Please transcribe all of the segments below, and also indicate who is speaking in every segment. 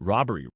Speaker 1: Robbery.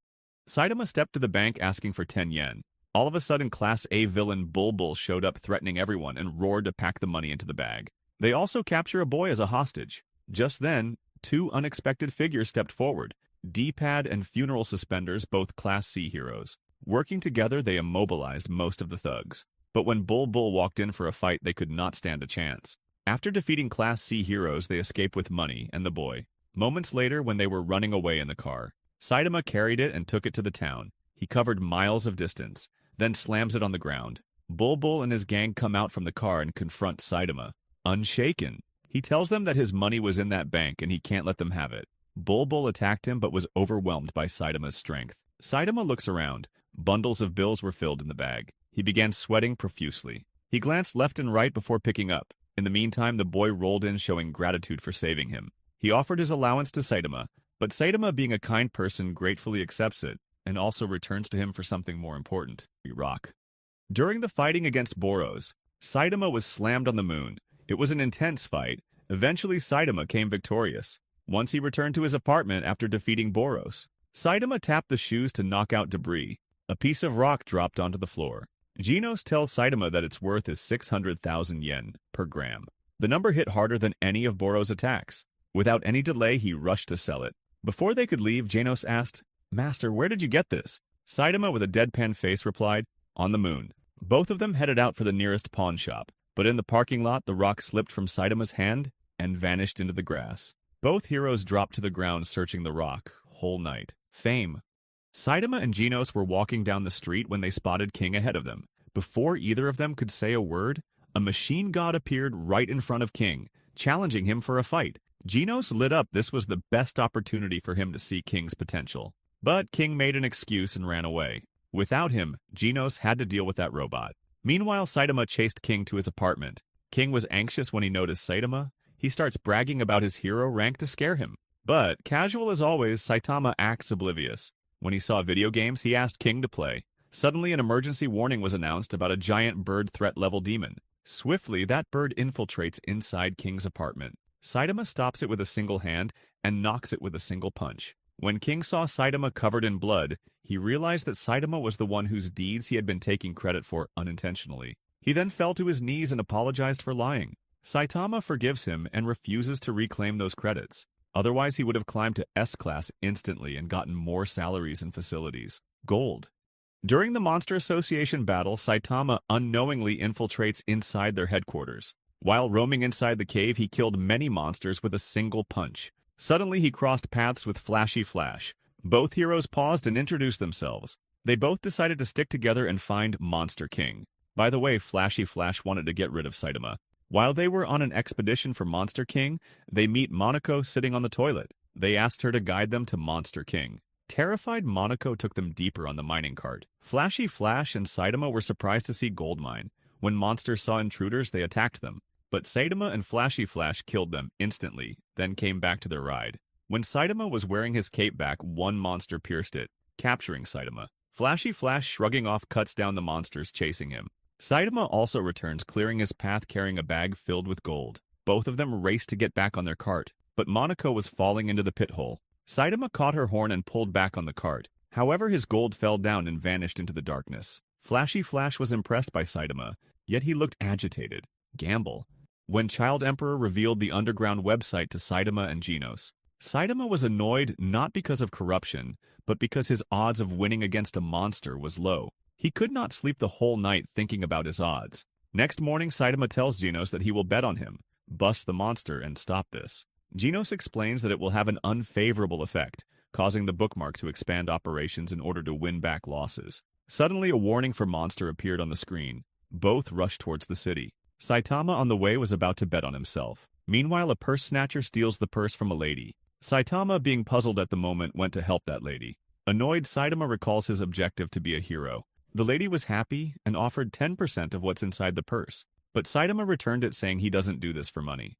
Speaker 1: Saitama stepped to the bank asking for 10 yen. All of a sudden, Class A villain Bulbul showed up threatening everyone and roared to pack the money into the bag. They also capture a boy as a hostage. Just then, two unexpected figures stepped forward. D-pad and funeral suspenders, both Class C heroes. Working together, they immobilized most of the thugs. But when Bulbul walked in for a fight, they could not stand a chance. After defeating Class C heroes, they escaped with money and the boy. Moments later, when they were running away in the car, Saitama carried it and took it to the town. He covered miles of distance, then slams it on the ground. Bulbul and his gang come out from the car and confront Saitama. Unshaken, he tells them that his money was in that bank and he can't let them have it. Bulbul attacked him but was overwhelmed by Saitama's strength. Saitama looks around. Bundles of bills were filled in the bag. He began sweating profusely. He glanced left and right before picking up. In the meantime, the boy rolled in showing gratitude for saving him. He offered his allowance to Saitama, but Saitama, being a kind person, gratefully accepts it, and also returns to him for something more important, rock. During the fighting against Boros, Saitama was slammed on the moon. It was an intense fight. Eventually, Saitama came victorious. Once he returned to his apartment after defeating Boros, Saitama tapped the shoes to knock out debris. A piece of rock dropped onto the floor. Genos tells Saitama that its worth is 600,000 yen per gram. The number hit harder than any of Boros' attacks. Without any delay, he rushed to sell it. Before they could leave, Genos asked, "Master, where did you get this?" Saitama, with a deadpan face, replied, "On the moon." Both of them headed out for the nearest pawn shop, but in the parking lot, the rock slipped from Saitama's hand and vanished into the grass. Both heroes dropped to the ground searching the rock, whole night. Fame. Saitama and Genos were walking down the street when they spotted King ahead of them. Before either of them could say a word, a machine god appeared right in front of King, challenging him for a fight. Genos lit up. This was the best opportunity for him to see King's potential. But King made an excuse and ran away. Without him, Genos had to deal with that robot. Meanwhile, Saitama chased King to his apartment. King was anxious when he noticed Saitama. He starts bragging about his hero rank to scare him. But, casual as always, Saitama acts oblivious. When he saw video games, he asked King to play. Suddenly, an emergency warning was announced about a giant bird threat-level demon. Swiftly, that bird infiltrates inside King's apartment. Saitama stops it with a single hand and knocks it with a single punch. When King saw Saitama covered in blood, he realized that Saitama was the one whose deeds he had been taking credit for unintentionally. He then fell to his knees and apologized for lying. Saitama forgives him and refuses to reclaim those credits. Otherwise, he would have climbed to S-Class instantly and gotten more salaries and facilities. Gold. During the Monster Association battle, Saitama unknowingly infiltrates inside their headquarters. While roaming inside the cave, he killed many monsters with a single punch. Suddenly, he crossed paths with Flashy Flash. Both heroes paused and introduced themselves. They both decided to stick together and find Monster King. By the way, Flashy Flash wanted to get rid of Saitama. While they were on an expedition for Monster King, they meet Monaco sitting on the toilet. They asked her to guide them to Monster King. Terrified, Monaco took them deeper on the mining cart. Flashy Flash and Saitama were surprised to see gold mine. When monsters saw intruders, they attacked them. But Saitama and Flashy Flash killed them instantly, then came back to their ride. When Saitama was wearing his cape back, one monster pierced it, capturing Saitama. Flashy Flash, shrugging off, cuts down the monsters chasing him. Saitama also returns, clearing his path carrying a bag filled with gold. Both of them raced to get back on their cart, but Monaco was falling into the pit hole. Saitama caught her horn and pulled back on the cart. However, his gold fell down and vanished into the darkness. Flashy Flash was impressed by Saitama, yet he looked agitated. Gamble. When Child Emperor revealed the underground website to Saitama and Genos, Saitama was annoyed not because of corruption, but because his odds of winning against a monster was low. He could not sleep the whole night thinking about his odds. Next morning, Saitama tells Genos that he will bet on him, bust the monster, and stop this. Genos explains that it will have an unfavorable effect, causing the bookmark to expand operations in order to win back losses. Suddenly, a warning for monster appeared on the screen. Both rushed towards the city. Saitama on the way was about to bet on himself. Meanwhile, a purse snatcher steals the purse from a lady. Saitama, being puzzled at the moment, went to help that lady. Annoyed, Saitama recalls his objective to be a hero. The lady was happy and offered 10% of what's inside the purse, but Saitama returned it saying he doesn't do this for money.